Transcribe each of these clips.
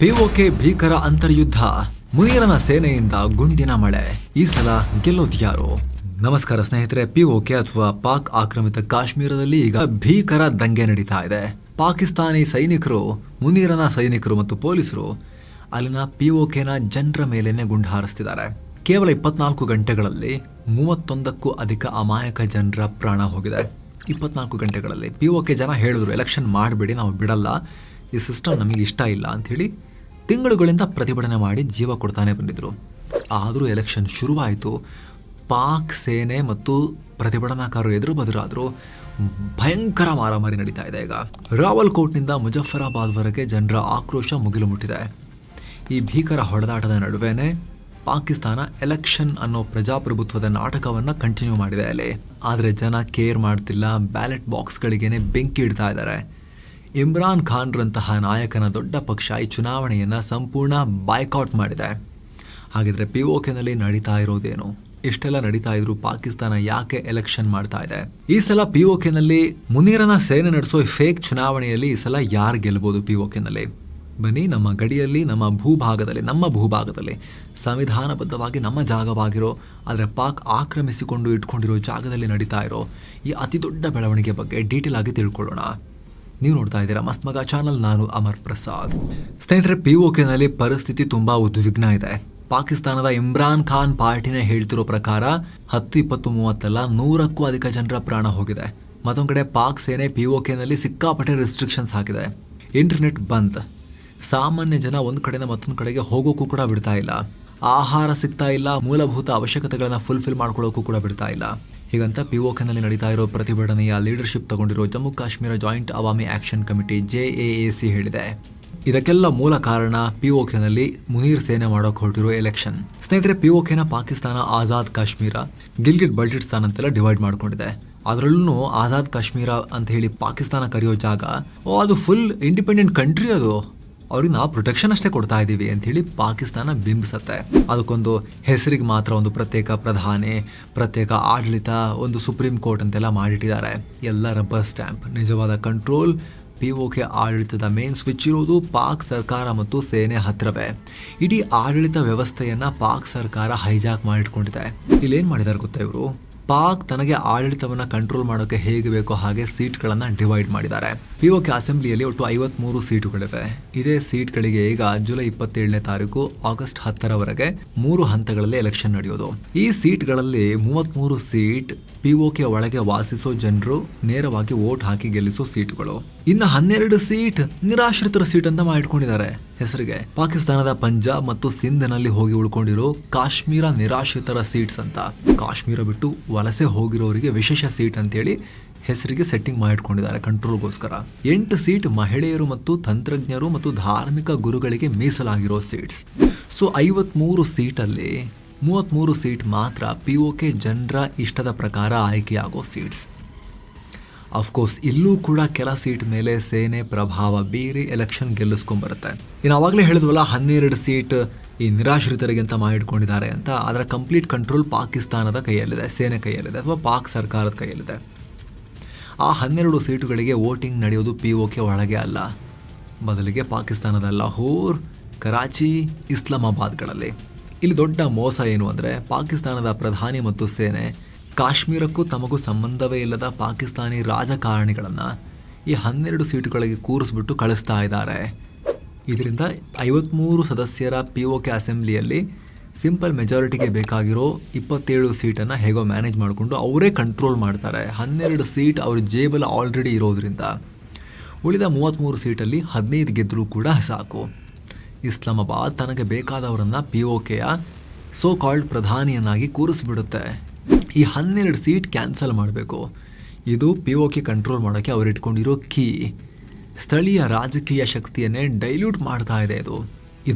PoK ಭೀಕರ ಅಂತರ್ಯುದ್ಧ, ಮುನೀರನ ಸೇನೆಯಿಂದ ಗುಂಡಿನ ಮಳೆ. ಈ ಸಲ ಗೆಲ್ಲೋದ್ಯಾರು? ನಮಸ್ಕಾರ ಸ್ನೇಹಿತರೆ. ಪಿಒಕೆ ಅಥವಾ ಪಾಕ್ ಆಕ್ರಮಿತ ಕಾಶ್ಮೀರದಲ್ಲಿ ಈಗ ಭೀಕರ ದಂಗೆ ನಡೀತಾ ಇದೆ. ಪಾಕಿಸ್ತಾನಿ ಸೈನಿಕರು, ಮುನೀರನ ಸೈನಿಕರು ಮತ್ತು ಪೊಲೀಸರು ಅಲ್ಲಿನ ಪಿಒಕೆನ ಜನರ ಮೇಲೇನೆ ಗುಂಡು ಹಾರಿಸ್ತಿದ್ದಾರೆ. ಕೇವಲ 24 ಗಂಟೆಗಳಲ್ಲಿ 31ಕ್ಕೂ ಅಧಿಕ ಅಮಾಯಕ ಜನರ ಪ್ರಾಣ ಹೋಗಿದೆ. 24 ಗಂಟೆಗಳಲ್ಲಿ ಪಿಒಕೆ ಜನ ಹೇಳಿದ್ರು, ಎಲೆಕ್ಷನ್ ಮಾಡಬೇಡಿ, ನಾವು ಬಿಡಲ್ಲ, ಈ ಸಿಸ್ಟಮ್ ನಮಗೆ ಇಷ್ಟ ಇಲ್ಲ ಅಂಥೇಳಿ ತಿಂಗಳುಗಳಿಂದ ಪ್ರತಿಭಟನೆ ಮಾಡಿ ಜೀವ ಕೊಡ್ತಾನೆ ಬಂದಿದ್ರು. ಆದರೂ ಎಲೆಕ್ಷನ್ ಶುರುವಾಯಿತು. ಪಾಕ್ ಸೇನೆ ಮತ್ತು ಪ್ರತಿಭಟನಾಕಾರರು ಎದುರು ಬದುರಾದರೂ ಭಯಂಕರ ಮಾರಾಮಾರಿ ನಡೀತಾ ಇದೆ. ಈಗ ರಾವಲ್ಕೋಟ್ನಿಂದ ಮುಜಫರಾಬಾದ್ವರೆಗೆ ಜನರ ಆಕ್ರೋಶ ಮುಗಿಲು ಮುಟ್ಟಿದೆ. ಈ ಭೀಕರ ಹೊಡೆದಾಟದ ನಡುವೆನೇ ಪಾಕಿಸ್ತಾನ ಎಲೆಕ್ಷನ್ ಅನ್ನೋ ಪ್ರಜಾಪ್ರಭುತ್ವದ ನಾಟಕವನ್ನು ಕಂಟಿನ್ಯೂ ಮಾಡಿದೆ ಅಲ್ಲಿ. ಆದರೆ ಜನ ಕೇರ್ ಮಾಡ್ತಿಲ್ಲ. ಬ್ಯಾಲೆಟ್ ಬಾಕ್ಸ್ಗಳಿಗೇನೆ ಬೆಂಕಿ ಇಡ್ತಾ ಇದ್ದಾರೆ. ಇಮ್ರಾನ್ ಖಾನ್ರಂತಹ ನಾಯಕನ ದೊಡ್ಡ ಪಕ್ಷ ಈ ಚುನಾವಣೆಯನ್ನು ಸಂಪೂರ್ಣ ಬಾಯ್ಕಾಟ್ ಮಾಡಿದೆ. ಹಾಗಿದ್ರೆ ಪಿಒಕೆನಲ್ಲಿ ನಡೀತಾ ಇರೋದೇನು? ಇಷ್ಟೆಲ್ಲ ನಡೀತಾ ಇದ್ರು ಪಾಕಿಸ್ತಾನ ಯಾಕೆ ಎಲೆಕ್ಷನ್ ಮಾಡ್ತಾ ಇದೆ? ಈ ಸಲ ಪಿಒಕೆನಲ್ಲಿ ಮುನೀರನ ಸೇನೆ ನಡೆಸೋ ಫೇಕ್ ಚುನಾವಣೆಯಲ್ಲಿ ಈ ಸಲ ಯಾರು ಗೆಲ್ಬೋದು ಪಿಒಕೆನಲ್ಲಿ? ಬನ್ನಿ, ನಮ್ಮ ಗಡಿಯಲ್ಲಿ, ನಮ್ಮ ಭೂಭಾಗದಲ್ಲಿ ಸಂವಿಧಾನಬದ್ಧವಾಗಿ ನಮ್ಮ ಜಾಗವಾಗಿರೋ, ಆದರೆ ಪಾಕ್ ಆಕ್ರಮಿಸಿಕೊಂಡು ಇಟ್ಕೊಂಡಿರೋ ಜಾಗದಲ್ಲಿ ನಡೀತಾ ಇರೋ ಈ ಅತಿ ದೊಡ್ಡ ಬೆಳವಣಿಗೆ ಬಗ್ಗೆ ಡೀಟೇಲ್ ಆಗಿ ತಿಳ್ಕೊಳ್ಳೋಣ. ನೀವು ನೋಡ್ತಾ ಇದ್ದೀರಾ ಮಸ್ತ್ ಮಗ ಚಾನಲ್. ನಾನು ಅಮರ್ ಪ್ರಸಾದ್. ಸ್ನೇಹಿತರೆ, ಪಿಒಕೆನಲ್ಲಿ ಪರಿಸ್ಥಿತಿ ತುಂಬಾ ಉದ್ವಿಗ್ನ ಇದೆ. ಪಾಕಿಸ್ತಾನದ ಇಮ್ರಾನ್ ಖಾನ್ ಪಾರ್ಟಿನೇ ಹೇಳ್ತಿರೋ ಪ್ರಕಾರ 10, 20, 30 ಅಲ್ಲ, 100ಕ್ಕೂ ಅಧಿಕ ಜನರ ಪ್ರಾಣ ಹೋಗಿದೆ. ಮತ್ತೊಂದು ಕಡೆ ಪಾಕ್ ಸೇನೆ ಪಿಒಕೆನಲ್ಲಿ ಸಿಕ್ಕಾಪಟ್ಟೆ ರೆಸ್ಟ್ರಿಕ್ಷನ್ಸ್ ಹಾಕಿದೆ. ಇಂಟರ್ನೆಟ್ ಬಂದ್, ಸಾಮಾನ್ಯ ಜನ ಒಂದು ಕಡೆಯಿಂದ ಮತ್ತೊಂದು ಕಡೆಗೆ ಹೋಗೋಕ್ಕೂ ಕೂಡ ಬಿಡ್ತಾ ಇಲ್ಲ. ಆಹಾರ ಸಿಗ್ತಾ ಇಲ್ಲ, ಮೂಲಭೂತ ಅವಶ್ಯಕತೆಗಳನ್ನ ಫುಲ್ಫಿಲ್ ಮಾಡ್ಕೊಳ್ಳೋಕ್ಕೂ ಕೂಡ ಬಿಡ್ತಾ ಇಲ್ಲ. ಹೀಗಂತ ಪಿಒಕೆನಲ್ಲಿ ನಡೀತಾ ಇರೋ ಪ್ರತಿಭಟನೆಯ ಲೀಡರ್ಶಿಪ್ ತಗೊಂಡಿರೋ Jammu Kashmir joint Awami action committee JAAC ಹೇಳಿದೆ. ಇದಕ್ಕೆಲ್ಲ ಮೂಲ ಕಾರಣ ಪಿಒಕೆನಲ್ಲಿ ಮುನೀರ್ ಸೇನೆ ಮಾಡೋಕೆ ಹೊರಟಿರೋ ಎಲೆಕ್ಷನ್. ಸ್ನೇಹಿತರೆ, ಪಿಒಕೆನ ಪಾಕಿಸ್ತಾನ ಆಜಾದ್ ಕಾಶ್ಮೀರ, ಗಿಲ್ಗಿಟ್ ಬಲ್ಟಿಸ್ತಾನ್ ಅಂತೆಲ್ಲ ಡಿವೈಡ್ ಮಾಡ್ಕೊಂಡಿದೆ. ಅದರಲ್ಲೂ ಆಜಾದ್ ಕಾಶ್ಮೀರ ಅಂತ ಹೇಳಿ ಪಾಕಿಸ್ತಾನ ಕರೆಯೋ ಜಾಗ, ಅದು ಫುಲ್ ಇಂಡಿಪೆಂಡೆಂಟ್ ಕಂಟ್ರಿ. ಅದು ಅವ್ರಿಗೆ ನಾವು ಪ್ರೊಟೆಕ್ಷನ್ ಅಷ್ಟೇ ಕೊಡ್ತಾ ಇದ್ದೀವಿ ಅಂತ ಹೇಳಿ ಪಾಕಿಸ್ತಾನ ಬಿಂಬಿಸುತ್ತೆ. ಅದಕ್ಕೊಂದು ಹೆಸರಿಗೆ ಮಾತ್ರ ಒಂದು ಪ್ರತ್ಯೇಕ ಪ್ರಧಾನಿ, ಪ್ರತ್ಯೇಕ ಆಡಳಿತ, ಒಂದು ಸುಪ್ರೀಂ ಕೋರ್ಟ್ ಅಂತೆಲ್ಲ ಮಾಡಿಟ್ಟಿದ್ದಾರೆ. ಎಲ್ಲ ರಬ್ಬರ್ ಸ್ಟ್ಯಾಂಪ್. ನಿಜವಾದ ಕಂಟ್ರೋಲ್ ಪಿಒಕೆ ಆಡಳಿತದ ಮೇನ್ ಸ್ವಿಚ್ ಇರೋದು ಪಾಕ್ ಸರ್ಕಾರ ಮತ್ತು ಸೇನೆ ಹತ್ರವೇ. ಇಡೀ ಆಡಳಿತ ವ್ಯವಸ್ಥೆಯನ್ನ ಪಾಕ್ ಸರ್ಕಾರ ಹೈಜಾಕ್ ಮಾಡಿಟ್ಕೊಂಡಿದೆ. ಇಲ್ಲೇನ್ ಮಾಡಿದಾರೆ ಗೊತ್ತಾ ಇವರು? ಪಾಕ್ ತನಗೆ ಆಡಳಿತವನ್ನ ಕಂಟ್ರೋಲ್ ಮಾಡೋಕೆ ಹೇಗೆ ಬೇಕೋ ಹಾಗೆ ಸೀಟ್ಗಳನ್ನ ಡಿವೈಡ್ ಮಾಡಿದ್ದಾರೆ. ಪಿಒಕೆ ಅಸೆಂಬ್ಲಿಯಲ್ಲಿ ಒಟ್ಟು 53 ಸೀಟುಗಳಿವೆ. ಇದೇ ಸೀಟ್ಗಳಿಗೆ ಈಗ ಜುಲೈ 27ನೇ ತಾರೀಕು ಆಗಸ್ಟ್ 10ರವರೆಗೆ 3 ಹಂತಗಳಲ್ಲಿ ಎಲೆಕ್ಷನ್ ನಡೆಯೋದು. ಈ ಸೀಟ್ಗಳಲ್ಲಿ 33 ಸೀಟ್ ಪಿಒಕೆ ಒಳಗೆ ವಾಸಿಸೋ ಜನರು ನೇರವಾಗಿ ವೋಟ್ ಹಾಕಿ ಗೆಲ್ಲಿಸೋ ಸೀಟುಗಳು. ಇನ್ನು 12 ಸೀಟ್ ನಿರಾಶ್ರಿತರ ಸೀಟ್ ಅಂತ ಮಾಡಿಟ್ಕೊಂಡಿದ್ದಾರೆ ಹೆಸರಿಗೆ. ಪಾಕಿಸ್ತಾನದ ಪಂಜಾಬ್ ಮತ್ತು ಸಿಂಧ್ನಲ್ಲಿ ಹೋಗಿ ಉಳ್ಕೊಂಡಿರೋ ಕಾಶ್ಮೀರ ನಿರಾಶ್ರಿತರ ಸೀಟ್ಸ್ ಅಂತ. ಕಾಶ್ಮೀರ ಬಿಟ್ಟು ವಲಸೆ ಹೋಗಿರೋರಿಗೆ ವಿಶೇಷ ಸೀಟ್ ಅಂತೇಳಿ ಹೆಸರಿಗೆ ಸೆಟ್ಟಿಂಗ್ ಮಾಡಿಟ್ಕೊಂಡಿದ್ದಾರೆ ಕಂಟ್ರೋಲ್ಗೋಸ್ಕರ. 8 ಸೀಟ್ ಮಹಿಳೆಯರು ಮತ್ತು ತಂತ್ರಜ್ಞರು ಮತ್ತು ಧಾರ್ಮಿಕ ಗುರುಗಳಿಗೆ ಮೀಸಲಾಗಿರೋ ಸೀಟ್ಸ್. ಸೊ 53 ಸೀಟಲ್ಲಿ 33 ಸೀಟ್ ಮಾತ್ರ ಪಿಒಕೆ ಜನರ ಇಷ್ಟದ ಪ್ರಕಾರ ಆಯ್ಕೆಯಾಗೋ ಸೀಟ್ಸ್. ಅಫ್ಕೋರ್ಸ್ ಇಲ್ಲೂ ಕೂಡ ಕೆಲ ಸೀಟ್ ಮೇಲೆ ಸೇನೆ ಪ್ರಭಾವ ಬೀರಿ ಎಲೆಕ್ಷನ್ ಗೆಲ್ಲಿಸ್ಕೊಂಡ್ಬರುತ್ತೆ. ಇನ್ನು ಅವಾಗಲೇ ಹೇಳಿದ್ವಲ್ಲ 12 ಸೀಟ್ ಈ ನಿರಾಶ್ರಿತರಿಗೆ ಅಂತ ಮಾಡಿಟ್ಕೊಂಡಿದ್ದಾರೆ ಅಂತ. ಅದರ ಕಂಪ್ಲೀಟ್ ಕಂಟ್ರೋಲ್ ಪಾಕಿಸ್ತಾನದ ಕೈಯಲ್ಲಿದೆ, ಸೇನೆ ಕೈಯಲ್ಲಿದೆ ಅಥವಾ ಪಾಕ್ ಸರ್ಕಾರದ ಕೈಯಲ್ಲಿದೆ. ಆ 12 ಸೀಟುಗಳಿಗೆ ವೋಟಿಂಗ್ ನಡೆಯೋದು ಪಿಒಕೆ ಒಳಗೆ ಅಲ್ಲ, ಬದಲಿಗೆ ಪಾಕಿಸ್ತಾನದ ಲಾಹೋರ್, ಕರಾಚಿ, ಇಸ್ಲಾಮಾಬಾದ್ಗಳಲ್ಲಿ. ಇಲ್ಲಿ ದೊಡ್ಡ ಮೋಸ ಏನು ಅಂದರೆ, ಪಾಕಿಸ್ತಾನದ ಪ್ರಧಾನಿ ಮತ್ತು ಸೇನೆ ಕಾಶ್ಮೀರಕ್ಕೂ ತಮಗೂ ಸಂಬಂಧವೇ ಇಲ್ಲದ ಪಾಕಿಸ್ತಾನಿ ರಾಜಕಾರಣಿಗಳನ್ನು ಈ 12 ಸೀಟುಗಳಿಗೆ ಕೂರಿಸ್ಬಿಟ್ಟು ಕಳಿಸ್ತಾ ಇದ್ದಾರೆ. ಇದರಿಂದ 53 ಸದಸ್ಯರ ಪಿಒಕೆ ಅಸೆಂಬ್ಲಿಯಲ್ಲಿ ಸಿಂಪಲ್ ಮೆಜಾರಿಟಿಗೆ ಬೇಕಾಗಿರೋ 27 ಸೀಟನ್ನು ಹೇಗೋ ಮ್ಯಾನೇಜ್ ಮಾಡಿಕೊಂಡು ಅವರೇ ಕಂಟ್ರೋಲ್ ಮಾಡ್ತಾರೆ. 12 ಸೀಟ್ ಅವ್ರ ಜೇಬಲ್ಲಿ ಆಲ್ರೆಡಿ ಇರೋದ್ರಿಂದ ಉಳಿದ 33 ಸೀಟಲ್ಲಿ 15 ಗೆದ್ದರೂ ಕೂಡ ಸಾಕು. ಇಸ್ಲಾಮಾಬಾದ್ ತನಗೆ ಬೇಕಾದವರನ್ನು ಪಿಒಕೆಯ ಸೋ ಕಾಲ್ಡ್ ಪ್ರಧಾನಿಯನ್ನಾಗಿ ಕೂರಿಸ್ಬಿಡುತ್ತೆ. ಈ 12 ಸೀಟ್ ಕ್ಯಾನ್ಸಲ್ ಮಾಡಬೇಕು. ಇದು ಪಿಒಕೆ ಕಂಟ್ರೋಲ್ ಮಾಡೋಕ್ಕೆ ಅವ್ರು ಇಟ್ಕೊಂಡಿರೋ ಕೀ. ಸ್ಥಳೀಯ ರಾಜಕೀಯ ಶಕ್ತಿಯನ್ನೇ ಡೈಲ್ಯೂಟ್ ಮಾಡ್ತಾ ಇದೆ ಇದು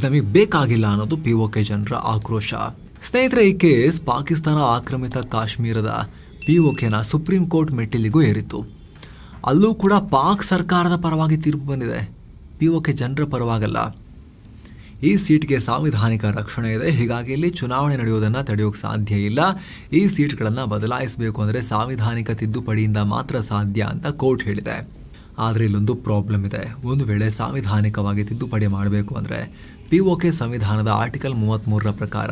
ನಮಗೆ ಬೇಕಾಗಿಲ್ಲ ಅನ್ನೋದು ಪಿಒಕೆ ಜನರ ಆಕ್ರೋಶ. ಸ್ನೇಹಿತರೆ, ಈ ಕೇಸ್ ಪಾಕಿಸ್ತಾನ ಆಕ್ರಮಿತ ಕಾಶ್ಮೀರದ ಪಿಒಕೆನ ಸುಪ್ರೀಂ ಕೋರ್ಟ್ ಮೆಟ್ಟಿಲಿಗೂ ಏರಿತ್ತು. ಅಲ್ಲೂ ಕೂಡ ಪಾಕ್ ಸರ್ಕಾರದ ಪರವಾಗಿ ತೀರ್ಪು ಬಂದಿದೆ, ಪಿಒಕೆ ಜನರ ಪರವಾಗಲ್ಲ. ಈ ಸೀಟ್ಗೆ ಸಾಂವಿಧಾನಿಕ ರಕ್ಷಣೆ ಇದೆ, ಹೀಗಾಗಿ ಇಲ್ಲಿ ಚುನಾವಣೆ ನಡೆಯೋದನ್ನು ತಡೆಯೋಕೆ ಸಾಧ್ಯ ಇಲ್ಲ. ಈ ಸೀಟ್ಗಳನ್ನು ಬದಲಾಯಿಸಬೇಕು ಅಂದರೆ ಸಾಂವಿಧಾನಿಕ ತಿದ್ದುಪಡಿಯಿಂದ ಮಾತ್ರ ಸಾಧ್ಯ ಅಂತ ಕೋರ್ಟ್ ಹೇಳಿದೆ. ಆದರೆ ಇಲ್ಲೊಂದು ಪ್ರಾಬ್ಲಮ್ ಇದೆ. ಒಂದು ವೇಳೆ ಸಾಂವಿಧಾನಿಕವಾಗಿ ತಿದ್ದುಪಡಿ ಮಾಡಬೇಕು ಅಂದರೆ POK ಸಂವಿಧಾನದ ಆರ್ಟಿಕಲ್ 33ರ ಪ್ರಕಾರ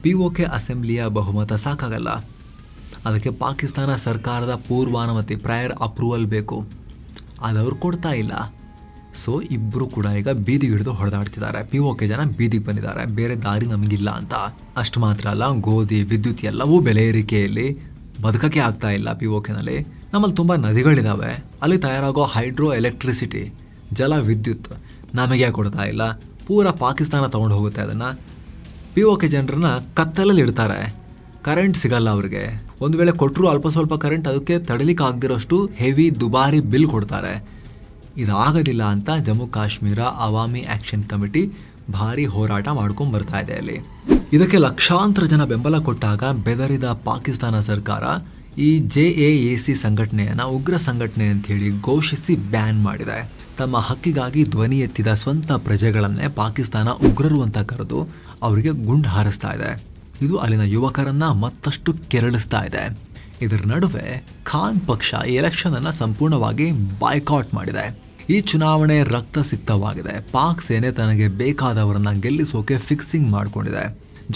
POK ಅಸೆಂಬ್ಲಿಯ ಬಹುಮತ ಸಾಕಾಗಲ್ಲ. ಅದಕ್ಕೆ ಪಾಕಿಸ್ತಾನ ಸರ್ಕಾರದ ಪೂರ್ವಾನುಮತಿ ಪ್ರಯರ್ ಅಪ್ರೂವಲ್ ಬೇಕು. ಅದವರು ಕೊಡ್ತಾ ಇಲ್ಲ. ಸೊ ಇಬ್ಬರು ಕೂಡ ಈಗ ಬೀದಿಗೆ ಹಿಡಿದು ಹೊಡೆದಾಡ್ತಿದ್ದಾರೆ. POK ಜನ ಬೀದಿಗೆ ಬಂದಿದ್ದಾರೆ, ಬೇರೆ ದಾರಿ ನಮಗಿಲ್ಲ ಅಂತ. ಅಷ್ಟು ಮಾತ್ರ ಅಲ್ಲ, ಗೋಧಿ, ವಿದ್ಯುತ್ ಎಲ್ಲವೂ ಬೆಲೆ ಏರಿಕೆಯಲ್ಲಿ ಬದುಕಕ್ಕೆ ಆಗ್ತಾ ಇಲ್ಲ. POKನಲ್ಲಿ ನಮ್ಮಲ್ಲಿ ತುಂಬ ನದಿಗಳಿದ್ದಾವೆ, ಅಲ್ಲಿ ತಯಾರಾಗೋ ಹೈಡ್ರೋ ಎಲೆಕ್ಟ್ರಿಸಿಟಿ, ಜಲ ವಿದ್ಯುತ್ ನಮಗೆ ಕೊಡ್ತಾ ಇಲ್ಲ. ಪೂರ ಪಾಕಿಸ್ತಾನ ತೊಗೊಂಡು ಹೋಗುತ್ತೆ. ಅದನ್ನು POK ಜನರನ್ನ ಕತ್ತಲಲ್ಲಿ ಇಡ್ತಾರೆ. ಕರೆಂಟ್ ಸಿಗಲ್ಲ ಅವ್ರಿಗೆ. ಒಂದು ವೇಳೆ ಕೊಟ್ಟರು ಅಲ್ಪ ಸ್ವಲ್ಪ ಕರೆಂಟ್ ಅದಕ್ಕೆ ತಡಲಿಕ್ಕೆ ಆಗದಿರೋಷ್ಟು ಹೆವಿ ದುಬಾರಿ ಬಿಲ್ ಕೊಡ್ತಾರೆ. ಇದಾಗೋದಿಲ್ಲ ಅಂತ ಜಮ್ಮು ಕಾಶ್ಮೀರ ಅವಾಮಿ ಆಕ್ಷನ್ ಕಮಿಟಿ ಭಾರಿ ಹೋರಾಟ ಮಾಡ್ಕೊಂಡು ಬರ್ತಾ ಇದೆ. ಅಲ್ಲಿ ಇದಕ್ಕೆ ಲಕ್ಷಾಂತರ ಜನ ಬೆಂಬಲ ಕೊಟ್ಟಾಗ ಬೆದರಿದ ಪಾಕಿಸ್ತಾನ ಸರ್ಕಾರ ಈ JAAC ಸಂಘಟನೆಯನ್ನು ಉಗ್ರ ಸಂಘಟನೆ ಅಂತ ಹೇಳಿ ಘೋಷಿಸಿ ಬ್ಯಾನ್ ಮಾಡಿದೆ. ತಮ್ಮ ಹಕ್ಕಿಗಾಗಿ ಧ್ವನಿ ಎತ್ತಿದ ಸ್ವಂತ ಪ್ರಜೆಗಳನ್ನೇ ಪಾಕಿಸ್ತಾನ ಉಗ್ರರು ಅಂತ ಕರೆದು ಅವರಿಗೆ ಗುಂಡು ಹಾರಿಸ್ತಾ ಇದೆ. ಇದು ಅಲ್ಲಿನ ಯುವಕರನ್ನ ಮತ್ತಷ್ಟು ಕೆರಳಿಸ್ತಾ ಇದೆ. ಇದರ ನಡುವೆ ಖಾನ್ ಪಕ್ಷ ಈ ಎಲೆಕ್ಷನ್ ಅನ್ನು ಸಂಪೂರ್ಣವಾಗಿ ಬಾಯ್ಕಾಟ್ ಮಾಡಿದೆ. ಈ ಚುನಾವಣೆ ರಕ್ತಸಿಕ್ತವಾಗಿದೆ. ಪಾಕ್ ಸೇನೆ ತನಗೆ ಬೇಕಾದವರನ್ನ ಗೆಲ್ಲಿಸೋಕೆ ಫಿಕ್ಸಿಂಗ್ ಮಾಡಿಕೊಂಡಿದೆ.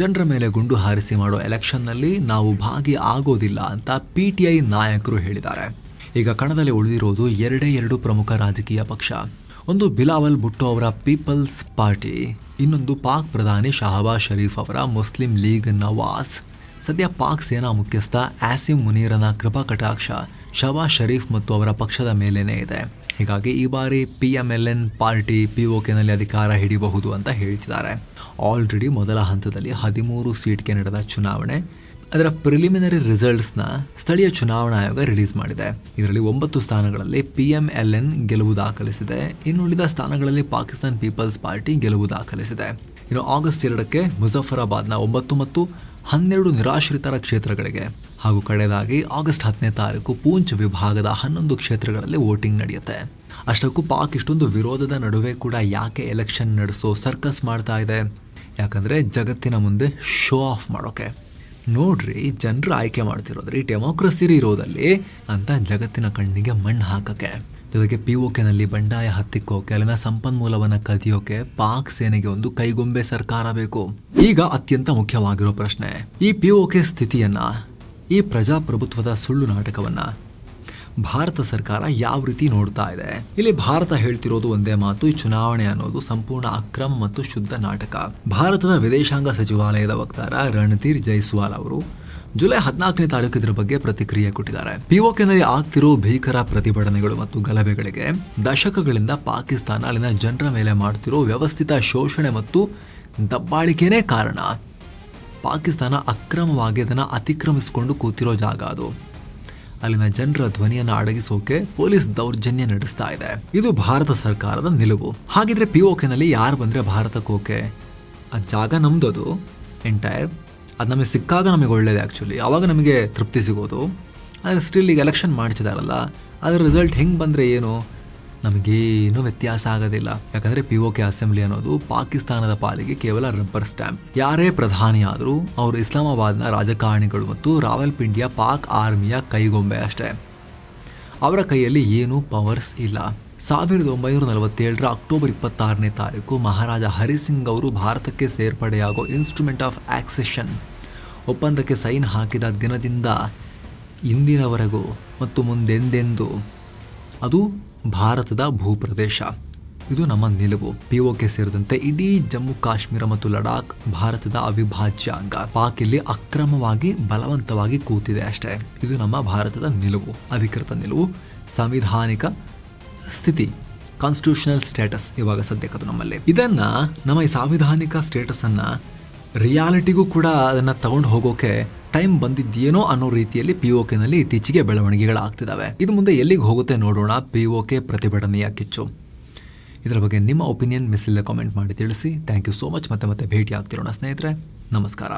ಜನರ ಮೇಲೆ ಗುಂಡು ಹಾರಿಸಿ ಮಾಡೋ ಎಲೆಕ್ಷನ್ನಲ್ಲಿ ನಾವು ಭಾಗಿ ಆಗೋದಿಲ್ಲ ಅಂತ PTI ನಾಯಕರು ಹೇಳಿದ್ದಾರೆ. ಈಗ ಕಣದಲ್ಲಿ ಉಳಿದಿರೋದು ಎರಡು ಪ್ರಮುಖ ರಾಜಕೀಯ ಪಕ್ಷ. ಒಂದು ಬಿಲಾವಲ್ ಭುಟ್ಟೋ ಅವರ ಪೀಪಲ್ಸ್ ಪಾರ್ಟಿ, ಇನ್ನೊಂದು ಪಾಕ್ ಪ್ರಧಾನಿ ಶಹಬಾಜ್ ಶರೀಫ್ ಅವರ ಮುಸ್ಲಿಂ ಲೀಗ್ ನವಾಜ್. ಸದ್ಯ ಪಾಕ್ ಸೇನಾ ಮುಖ್ಯಸ್ಥ ಆಸಿಮ್ ಮುನೀರನ ಕೃಪಾ ಕಟಾಕ್ಷ ಶಹಬಾಜ್ ಶರೀಫ್ ಮತ್ತು ಅವರ ಪಕ್ಷದ ಮೇಲೇನೇ ಇದೆ. ಹೀಗಾಗಿ ಈ ಬಾರಿ PMLN ಪಾರ್ಟಿ POKನಲ್ಲಿ ಅಧಿಕಾರ ಹಿಡಿಯಬಹುದು ಅಂತ ಹೇಳ್ತಿದ್ದಾರೆ. ಆಲ್ರೆಡಿ ಮೊದಲ ಹಂತದಲ್ಲಿ 13 ಸೀಟ್ಗೆ ನಡೆದ ಚುನಾವಣೆ, ಅದರ ಪ್ರಿಲಿಮಿನರಿ ರಿಸಲ್ಟ್ಸ್ನ ಸ್ಥಳೀಯ ಚುನಾವಣಾ ಆಯೋಗ ರಿಲೀಸ್ ಮಾಡಿದೆ. ಇದರಲ್ಲಿ 9 ಸ್ಥಾನಗಳಲ್ಲಿ PMLN ಗೆಲುವು ದಾಖಲಿಸಿದೆ. ಇನ್ನುಳಿದ ಸ್ಥಾನಗಳಲ್ಲಿ ಪಾಕಿಸ್ತಾನ್ ಪೀಪಲ್ಸ್ ಪಾರ್ಟಿ ಗೆಲುವು ದಾಖಲಿಸಿದೆ. ಇನ್ನು ಆಗಸ್ಟ್ 2ಕ್ಕೆ ಮುಜಫರಾಬಾದ್ನ 9 ಮತ್ತು 12 ನಿರಾಶ್ರಿತರ ಕ್ಷೇತ್ರಗಳಿಗೆ ಹಾಗೂ ಕಡೆಯದಾಗಿ ಆಗಸ್ಟ್ 10ನೇ ತಾರೀಕು ಪೂಂಚ್ ವಿಭಾಗದ 11 ಕ್ಷೇತ್ರಗಳಲ್ಲಿ ವೋಟಿಂಗ್ ನಡೆಯುತ್ತೆ. ಅಷ್ಟಕ್ಕೂ ಪಾಕ್ ಇಷ್ಟೊಂದು ವಿರೋಧದ ನಡುವೆ ಕೂಡ ಯಾಕೆ ಎಲೆಕ್ಷನ್ ನಡೆಸೋ ಸರ್ಕಸ್ ಮಾಡ್ತಾ ಇದೆ? ಯಾಕಂದರೆ ಜಗತ್ತಿನ ಮುಂದೆ ಶೋ ಆಫ್ ಮಾಡೋಕೆ. ನೋಡ್ರಿ, ಜನರು ಆಯ್ಕೆ ಮಾಡ್ತಿರೋದ್ರಿ ಡೆಮೋಕ್ರಸಿ ಇರೋದಲ್ಲಿ ಅಂತ ಜಗತ್ತಿನ ಕಣ್ಣಿಗೆ ಮಣ್ಣು ಹಾಕಕ್ಕೆ. ಜೊತೆಗೆ POKನಲ್ಲಿ ಬಂಡಾಯ ಹತ್ತಿಕ್ಕೋಕೆ, ಅಲ್ಲಿನ ಸಂಪನ್ಮೂಲವನ್ನು ಕದಿಯೋಕೆ ಪಾಕ್ ಸೇನೆಗೆ ಒಂದು ಕೈಗೊಂಬೆ ಸರ್ಕಾರ ಬೇಕು. ಈಗ ಅತ್ಯಂತ ಮುಖ್ಯವಾಗಿರೋ ಪ್ರಶ್ನೆ, ಈ POK ಸ್ಥಿತಿಯನ್ನ, ಈ ಪ್ರಜಾಪ್ರಭುತ್ವದ ಸುಳ್ಳು ನಾಟಕವನ್ನ ಭಾರತ ಸರ್ಕಾರ ಯಾವ ರೀತಿ ನೋಡ್ತಾ ಇದೆ? ಇಲ್ಲಿ ಭಾರತ ಹೇಳ್ತಿರೋದು ಒಂದೇ ಮಾತು, ಈ ಚುನಾವಣೆ ಅನ್ನೋದು ಸಂಪೂರ್ಣ ಅಕ್ರಮ ಮತ್ತು ಶುದ್ಧ ನಾಟಕ. ಭಾರತದ ವಿದೇಶಾಂಗ ಸಚಿವಾಲಯದ ವಕ್ತಾರ ರಣಧೀರ್ ಜೈಸ್ವಾಲ್ ಅವರು ಜುಲೈ 14ನೇ ತಾರೀಕು ಇದರ ಬಗ್ಗೆ ಪ್ರತಿಕ್ರಿಯೆ ಕೊಟ್ಟಿದ್ದಾರೆ. POKನಲ್ಲಿ ಆಗ್ತಿರೋ ಭೀಕರ ಪ್ರತಿಭಟನೆಗಳು ಮತ್ತು ಗಲಭೆಗಳಿಗೆ ದಶಕಗಳಿಂದ ಪಾಕಿಸ್ತಾನ ಅಲ್ಲಿನ ಜನರ ಮೇಲೆ ಮಾಡ್ತಿರೋ ವ್ಯವಸ್ಥಿತ ಶೋಷಣೆ ಮತ್ತು ದಬ್ಬಾಳಿಕೆನೇ ಕಾರಣ. ಪಾಕಿಸ್ತಾನ ಅಕ್ರಮವಾಗಿ ಅದನ್ನು ಅತಿಕ್ರಮಿಸಿಕೊಂಡು ಕೂತಿರೋ ಜಾಗ ಅದು. ಅಲ್ಲಿನ ಜನರ ಧ್ವನಿಯನ್ನು ಅಡಗಿಸೋಕೆ ಪೊಲೀಸ್ ದೌರ್ಜನ್ಯ ನಡೆಸ್ತಾ ಇದೆ. ಇದು ಭಾರತ ಸರ್ಕಾರದ ನಿಲುವು. ಹಾಗಿದ್ರೆ POKನಲ್ಲಿ ಯಾರು ಬಂದರೆ ಭಾರತಕ್ಕೆ ಓಕೆ? ಆ ಜಾಗ ನಮ್ದದು ಎಂಟೈರ್. ಅದು ನಮಗೆ ಸಿಕ್ಕಾಗ ನಮಗೆ ಒಳ್ಳೇದು ಆ್ಯಕ್ಚುಲಿ, ಆವಾಗ ನಮಗೆ ತೃಪ್ತಿ ಸಿಗೋದು. ಆದರೆ ಸ್ಟಿಲ್ ಈಗ ಎಲೆಕ್ಷನ್ ಮಾಡ್ತಿದಾರಲ್ಲ, ಅದರ ರಿಸಲ್ಟ್ ಹೆಂಗೆ ಬಂದರೆ ಏನು, ನಮಗೇನು ವ್ಯತ್ಯಾಸ ಆಗೋದಿಲ್ಲ. ಯಾಕಂದರೆ POK ಅಸೆಂಬ್ಲಿ ಅನ್ನೋದು ಪಾಕಿಸ್ತಾನದ ಪಾಲಿಗೆ ಕೇವಲ ರಬ್ಬರ್ ಸ್ಟ್ಯಾಂಪ್. ಯಾರೇ ಪ್ರಧಾನಿ ಆದರೂ ಅವರು ಇಸ್ಲಾಮಾಬಾದ್ನ ರಾಜಕಾರಣಿಗಳು ಮತ್ತು ರಾವಲ್ಪಿಂಡಿಯ ಪಾಕ್ ಆರ್ಮಿಯ ಕೈಗೊಂಬೆ ಅಷ್ಟೇ. ಅವರ ಕೈಯಲ್ಲಿ ಏನೂ ಪವರ್ಸ್ ಇಲ್ಲ. 1947ರ ಅಕ್ಟೋಬರ್ 26ನೇ ತಾರೀಕು ಮಹಾರಾಜ ಹರಿಸಿಂಗ್ ಅವರು ಭಾರತಕ್ಕೆ ಸೇರ್ಪಡೆಯಾಗೋ ಇನ್ಸ್ಟ್ರೂಮೆಂಟ್ ಆಫ್ ಆಕ್ಸೆಷನ್ ಒಪ್ಪಂದಕ್ಕೆ ಸೈನ್ ಹಾಕಿದ ದಿನದಿಂದ ಇಂದಿನವರೆಗೂ ಮತ್ತು ಮುಂದೆಂದೆಂದೂ ಅದು ಭಾರತದ ಭೂಪ್ರದೇಶ. ಇದು ನಮ್ಮ ನಿಲುವು. POK ಸೇರಿದಂತೆ ಇಡೀ ಜಮ್ಮು ಕಾಶ್ಮೀರ ಮತ್ತು ಲಡಾಖ್ ಭಾರತದ ಅವಿಭಾಜ್ಯ ಅಂಗ. ಪಾಕ್ ಇಲ್ಲಿ ಅಕ್ರಮವಾಗಿ ಬಲವಂತವಾಗಿ ಕೂತಿದೆ ಅಷ್ಟೇ. ಇದು ನಮ್ಮ ಭಾರತದ ನಿಲುವು, ಅಧಿಕೃತ ನಿಲುವು, ಸಾಂವಿಧಾನಿಕ ಸ್ಥಿತಿ, ಕಾನ್ಸ್ಟಿಟ್ಯೂಷನಲ್ ಸ್ಟೇಟಸ್ ಇವಾಗ ಸದ್ಯಕ್ಕದು ನಮ್ಮಲ್ಲಿ. ಇದನ್ನ ನಮ್ಮ ಈ ಸಾಂವಿಧಾನಿಕ ಸ್ಟೇಟಸ್ ಅನ್ನ ರಿಯಾಲಿಟಿಗೂ ಕೂಡ ಅದನ್ನ ತಗೊಂಡು ಹೋಗೋಕೆ ಟೈಮ್ ಬಂದಿದ್ದೇನೋ ಅನ್ನೋ ರೀತಿಯಲ್ಲಿ POKನಲ್ಲಿ ಇತ್ತೀಚೆಗೆ ಬೆಳವಣಿಗೆಗಳಾಗ್ತಿದ್ದಾವೆ. ಇದು ಮುಂದೆ ಎಲ್ಲಿಗೆ ಹೋಗುತ್ತೆ ನೋಡೋಣ. POK ಪ್ರತಿಭಟನೆಯ ಕಿಚ್ಚು. ಇದರ ಬಗ್ಗೆ ನಿಮ್ಮ ಒಪಿನಿಯನ್ ಮಿಸ್ ಇಲ್ಲ ಕಾಮೆಂಟ್ ಮಾಡಿ ತಿಳಿಸಿ. Thank you so much. ಮತ್ತೆ ಭೇಟಿ ಆಗ್ತಿರೋಣ ಸ್ನೇಹಿತರೆ. ನಮಸ್ಕಾರ.